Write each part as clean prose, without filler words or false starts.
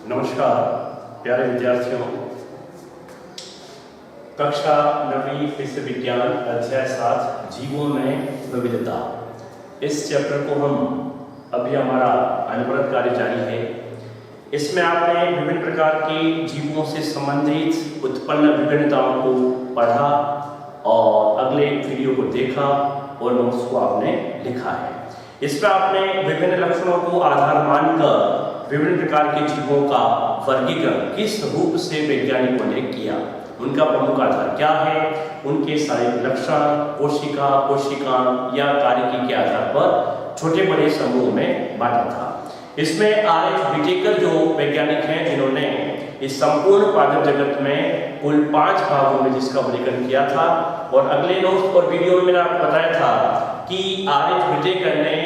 नमस्कार प्यारे विद्यार्थियों, कक्षा 9वीं विषय विज्ञान अध्याय 7 जीवों में विविधता। इस चैप्टर को हम अभी हमारा अनवरत कार्य जारी है। इसमें आपने विभिन्न प्रकार के जीवों से संबंधित उत्पन्न विभिन्नताओं को पढ़ा और अगले वीडियो को देखा और नोट्स को आपने लिखा है। इसमें आपने विभिन्न लक्षणों को आधार मानकर विभिन्न प्रकार के जीवों का वर्गीकरण किस रूप से वैज्ञानिकों ने किया, उनका प्रमुख आधार क्या है, उनके शारीरिक लक्षण, कोशिका, कोशिकांग या कार्यकी के आधार पर छोटे बड़े समूह में बांटा था। इसमें आर.एच. व्हिटेकर जो वैज्ञानिक हैं जिन्होंने इस संपूर्ण पादप जगत में कुल 5 भागों में जिसका वर्गीकरण किया था, और अगले नोट्स और वीडियो में मैंने आपको बताया था कि आर.एच. व्हिटेकर ने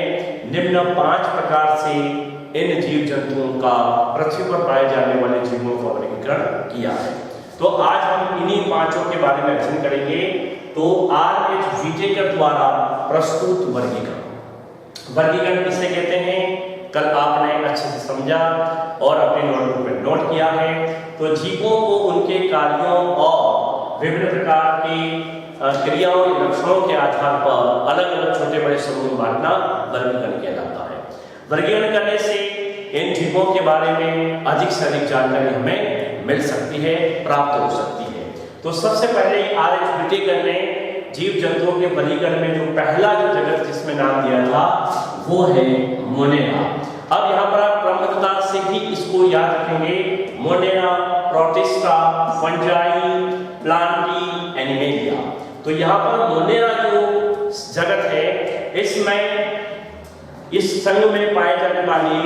निम्न 5 प्रकार से इन जीव जंतुओं का पृथ्वी पर पाए जाने वाले जीवों का वर्गीकरण किया है। तो आज हम इन्हीं 5 के बारे में अध्ययन करेंगे। तो आर.एच. व्हिटेकर द्वारा प्रस्तुत वर्गीकरण किसे कहते हैं, कल आपने अच्छे से समझा और अपने नोटबुक में नोट किया है। तो जीवों को उनके कार्यों और विभिन्न प्रकार की क्रियाओं या लक्षणों के आधार पर अलग अलग छोटे बड़े समूह में बांटना वर्गीकरण किया जाता है। वर्गीकरण करने से इन जीवों के बारे में अधिक से अधिक जानकारी हमें मिल सकती है, प्राप्त हो सकती है। तो सबसे पहले आर.एच. व्हिटेकर ने जीव जंतुओं के वर्गीकरण में जो पहला जो जगत जिसमें नाम दिया था वो है मोनेरा। अब यहाँ पर आप क्रमबद्धता से भी इसको याद रखेंगे, Monera, protista, fungi, Plantae, animalia. तो यहाँ पर मोनेरा जो जगत है इसमें इस संघ में पाए जाने वाली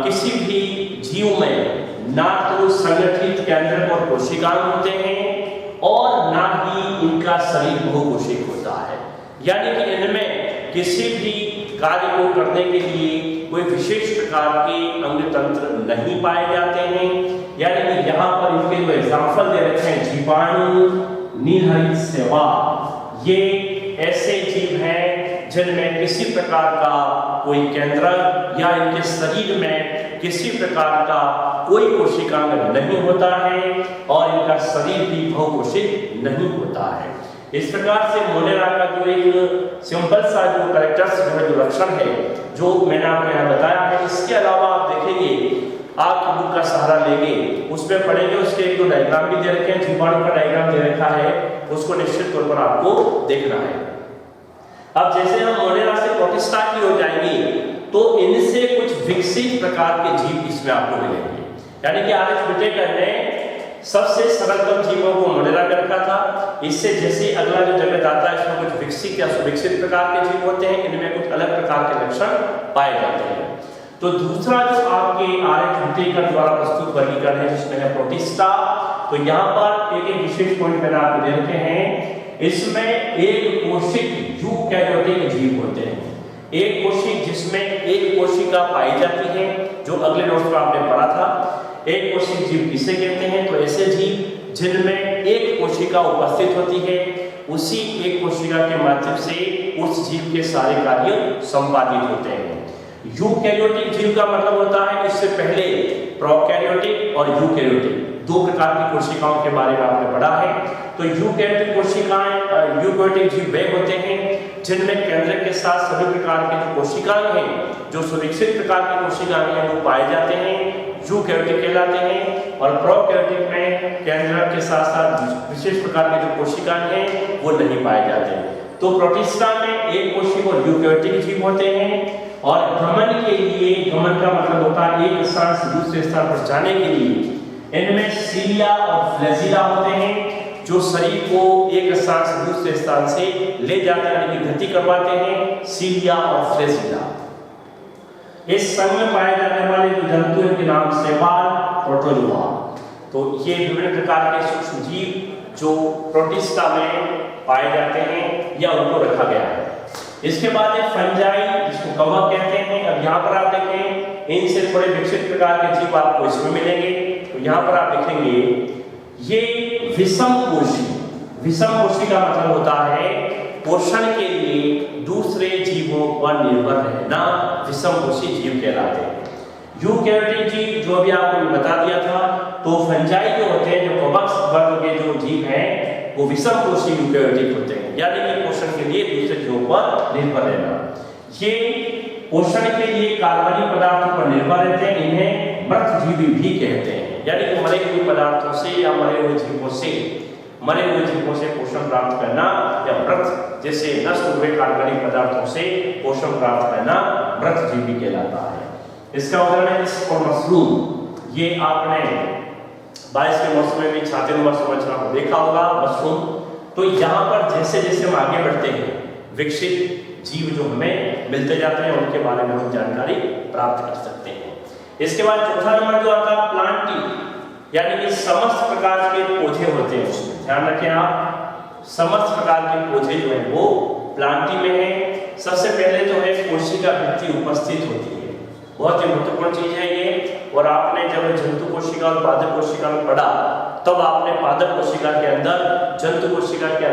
किसी भी जीव में ना तो संगठित केंद्रक और कोशिकाएं होते हैं और ना ही इनका शरीर बहुकोशिक होता है। यानी कि इनमें किसी भी कार्य को करने के लिए कोई विशेष प्रकार के अंग तंत्र नहीं पाए जाते हैं। यानी कि यहाँ पर इनके जो एग्जाम्पल दे रखे हैं, जीवाणु, नीलहरित शैवाल, ये ऐसे जीव हैं जिनमें किसी प्रकार का कोई केंद्रक या इनके शरीर में किसी प्रकार का कोई कोशिकांग नहीं होता है और इनका शरीर भी बहुकोशिक नहीं होता है। इस प्रकार से मोनेरा का जो एक सिंपल सा जो कैरेक्टर्स जो लक्षण है जो मैंने आपको यहाँ बताया है, इसके अलावा आप देखेंगे आप बुक का सहारा लेंगे, उसमें पढ़ेंगे, उसके एक दो डायग्राम भी दे रखे हैं, जीवाणु का डायग्राम दे रखा है, उसको निश्चित तौर पर आपको देखना है। अब जैसे हम मोनेरा से प्रोटिस्टा की हो जाएंगे तो इनसे कुछ विकसित प्रकार के जीव इसमें आपको मिलेंगे। यानी कि आर.एच. व्हिटेकर ने सबसे सरलतम जीवों को मोनेरा में रखा था। इससे जैसे अगला जो जगत आता है इसमें कुछ विकसित या सुविकसित प्रकार के जीव होते हैं, इनमें कुछ अलग प्रकार के लक्षण पाए जाते हैं। तो दूसरा जो आपके आर.एच. व्हिटेकर द्वारा प्रस्तुत वर्गीकरण है जिसमें है प्रोटिस्टा। तो यहाँ पर एक विशेष पॉइंट मैंने आपको दे रखे हैं, इसमें एक कोशिक यूकैरियोटिक जीव होते हैं। एक कोशिक जिसमें एक कोशिका पाई जाती है, जो अगले नोट्स में आपने पढ़ा था। एक कोशिक जीव किसे कहते हैं, तो ऐसे जीव जिनमें एक कोशिका उपस्थित होती है, उसी एक कोशिका के माध्यम से उस जीव के सारे कार्य संपादित होते हैं। यूकैरियोटिक जीव का मतलब होता है इससे पहले प्रोकैरियोटिक और यूकैरियोटिक 2 प्रकार की कोशिकाओं के बारे में आपने पढ़ा है। तो यूकैरियोटिक कोशिकाएं, यूकैरियोटिक जीव वे होते हैं जिनमें केंद्रक के साथ सभी प्रकार के जो कोशिकाएं हैं, जो सुविकसित प्रकार की कोशिकाएं हैं वो पाए जाते हैं, यूकैरियोटिक कहलाते हैं। और प्रोकैरियोटिक में केंद्रक के साथ साथ विशेष प्रकार के जो कोशिकाएं हैं वो नहीं पाए जाते हैं। तो प्रोटिस्टा में एक कोशिक और यूकैरियोटिक जीव होते हैं, और गमन के लिए, गमन का मतलब होता है एक स्थान से दूसरे स्थान पर जाने के लिए, इनमें सीलिया और फ्लैजिला होते हैं जो शरीर को एक स्थान से दूसरे स्थान से ले जाते हैं, यानी कि गति करवाते हैं, सीलिया और फ्लैजिला। इस संघ में पाए जाने वाले जो जंतु इनके नाम शैवाल, प्रोटोजोआ। तो ये विभिन्न प्रकार के सूक्ष्म जीव जो प्रोटिस्टा में पाए जाते हैं या उनको रखा गया है। इसके बाद एक फंजाई जिसको कवक कहते हैं। अब यहाँ पर आप देखें इनसे थोड़े विकसित प्रकार के जीव आपको इसमें मिलेंगे। तो यहाँ पर आप देखेंगे ये विषम कोशी का मतलब होता है पोषण के लिए दूसरे जीवों पर निर्भर रहना, विषम कोशी जीव कहलाते हैं। यूकैरियोटिक जीव जो भी आपको मैं बता दिया था, तो फंजाई जो होते हैं, जो कवक वर्ग के जो जीव हैं, वो विषम कोशी यूकैरियोटिक होते हैं, यानी कि पोषण के लिए दूसरे जीवों पर निर्भर रहना। ये पोषण के लिए कार्बनिक पदार्थों पर निर्भर रहते हैं, इन्हें मृतजीवी भी कहते हैं, यानी कि मरे हुए पदार्थों से या मरे हुए जीवों से पोषण प्राप्त करना, या मृत जैसे नष्ट हुए कार्बनिक पदार्थों से पोषण प्राप्त करना मृतजीवी कहलाता है। इसका उदाहरण है मशरूम। ये आपने बारिश के मौसम में भी छाते में संरचना को देखा होगा, मशरूम। तो यहाँ पर जैसे जैसे हम आगे बढ़ते हैं, विकसित जीव जो हमें मिलते जाते हैं, उनके बारे में हम जानकारी प्राप्त कर सकते हैं। इसके बाद चौथा नंबर जो आता है प्लांटी, यानी कि समस्त प्रकार के पौधे होते हैं। उसमें ध्यान रखें आप, समस्त प्रकार के पौधे जो है वो प्लांटी में है। सबसे पहले तो है कोशिका भित्ति उपस्थित होती है, बहुत ही महत्वपूर्ण चीज है ये। और आपने जब जंतु कोशिका और पादप कोशिका में पढ़ा, तब आपने पादप कोशिका के अंदर जंतु कोशिका के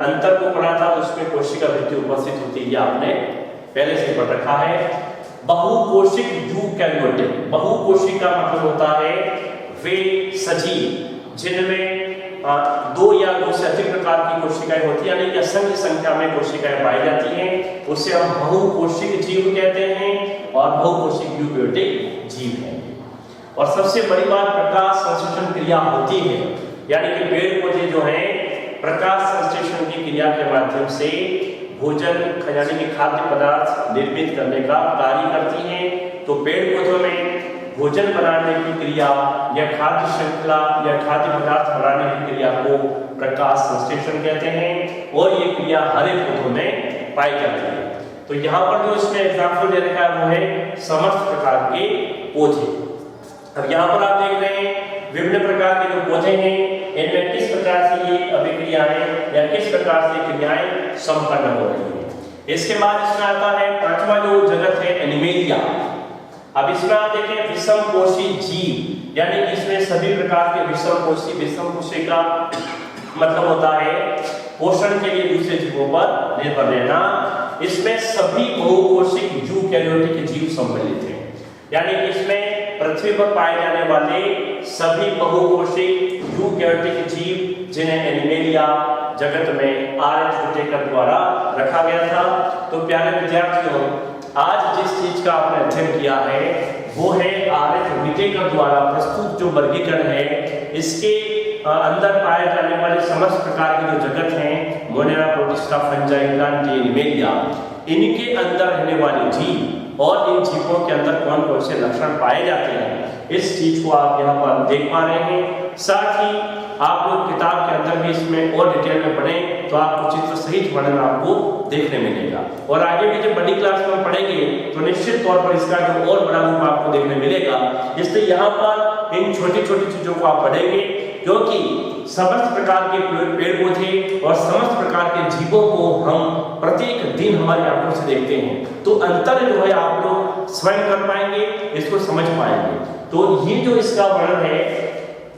अंतर को पढ़ा था, उसमें कोशिका भित्ति उपस्थित होती है, आपने पहले से पढ़ रखा है। बहुकोशिक यूकैरियोटिक, बहुकोशिक का मतलब होता है वे सजीव जिनमें दो या दो से अधिक प्रकार की कोशिकाएं होती है, यानी कि असंख्य संख्या में कोशिकाएं पाई जाती हैं, उसे हम बहुकोशिक जीव कहते हैं और बहुकोशिक यूकैरियोटिक जीव हैं। और सबसे बड़ी बात, प्रकाश संश्लेषण क्रिया होती है, यानी कि पेड़ पौधे जो हैं प्रकाश संश्लेषण की क्रिया के माध्यम से भोजन यानी कि खाद्य पदार्थ निर्मित करने का कार्य करती हैं। तो पेड़ पौधों में भोजन बनाने की क्रिया या खाद्य श्रृंखला या खाद्य पदार्थ बनाने की क्रिया को प्रकाश संश्लेषण कहते हैं, और ये क्रिया हरे पौधों में पाई जाती है। तो यहाँ पर जो इसमें एग्जाम्पल दे रखा है वो है समस्त प्रकार के पौधे। अब यहाँ पर आप देख रहे हैं विभिन्न प्रकार के जो पौधे हैं, इनमें किस प्रकार से ये अभिक्रियाएं या किस प्रकार से क्रियाएं संपन्न हो रही है। इसके बाद इसमें आता है पांचवा जो जगत है एनिमेलिया। अब इसमें आप देखें विषम कोशी जीव, यानी कि इसमें सभी प्रकार के विषम कोशी का मतलब होता है पोषण के लिए दूसरे जीवों पर निर्भर रहना। इसमें सभी बहुकोशिक यूकैरियोटिक जीव सम्मिलित हैं, यानी कि इसमें पृथ्वी पर पाए जाने वाले सभी बहुकोशिक यूकैरियोटिक जीव जिन्हें एनिमेलिया जगत में आर.एच. हुटेकर द्वारा रखा गया था। तो प्यारे विद्यार्थियों, आज जिस चीज का आपने अध्ययन किया है वो है आर.एच. हुटेकर द्वारा प्रस्तुत जो वर्गीकरण है, इसके अंदर पाए जाने वाले समस्त प्रकार की जो जगत हैं, Monera, protista, fungi, Plantae, animalia, इनके अंदर रहने वाले जीव और इन जीवों के अंदर कौन कौन से लक्षण पाए जाते हैं, इस चीज को आप यहाँ पर देख पा रहे हैं। साथ ही आप लोग किताब के अंदर भी इसमें और डिटेल में पढ़ें तो आपको चित्र सहित वर्णन आपको देखने मिलेगा। और आगे भी जब बड़ी क्लास में पढ़ेंगे तो निश्चित तौर पर इसका जो और बड़ा रूप आपको देखने मिलेगा। इसलिए यहाँ पर इन छोटी छोटी चीजों को आप पढ़ेंगे, क्योंकि समस्त प्रकार के पेड़ पौधे और समस्त प्रकार के जीवों को हम प्रत्येक दिन हमारी आंखों से देखते हैं, तो अंतर जो है आप लोग स्वयं कर पाएंगे, इसको समझ पाएंगे। तो ये जो इसका वर्णन है,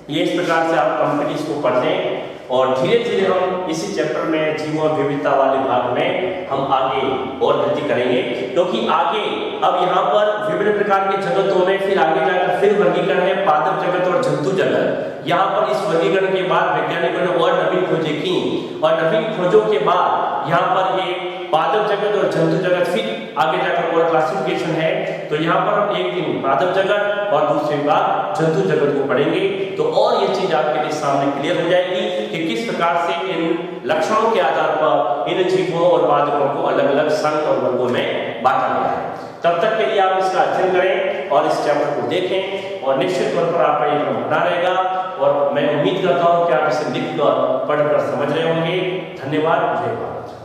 ये इस प्रकार से आप कंपनीज को पढ़ते हैं और धीरे धीरे हम इसी चैप्टर में जीव विविधता वाले भाग में हम आगे और गति करेंगे, क्योंकि आगे अब यहाँ पर विभिन्न प्रकार के जगतों में फिर आगे जाकर फिर वर्गीकरण है पादप जगत और जंतु जगत। यहाँ पर इस वर्गीकरण के बाद वैज्ञानिकों ने और नवीन खोजें की और नवीन खोजों के बाद यहाँ पर ये पादप जगत और जंतु जगत फिर आगे जाकर और क्लासिफिकेशन है। तो यहाँ पर हम एक दिन पादप जगत और दूसरी बार जंतु जगत को पढ़ेंगे, तो और ये चीज आपके लिए सामने क्लियर हो जाएगी कि किस प्रकार से इन लक्षणों के आधार पर इन जीवों और पादपों को अलग अलग संघ और वर्गों में बांटा गया है। तब तक के लिए आप इसका अध्ययन करें और इस चैप्टर को देखें और निश्चित तौर पर आपका ये बना रहेगा। और मैं उम्मीद करता हूँ कि आप इसे लिखकर पढ़कर समझ रहे होंगे। धन्यवाद। जय भारत।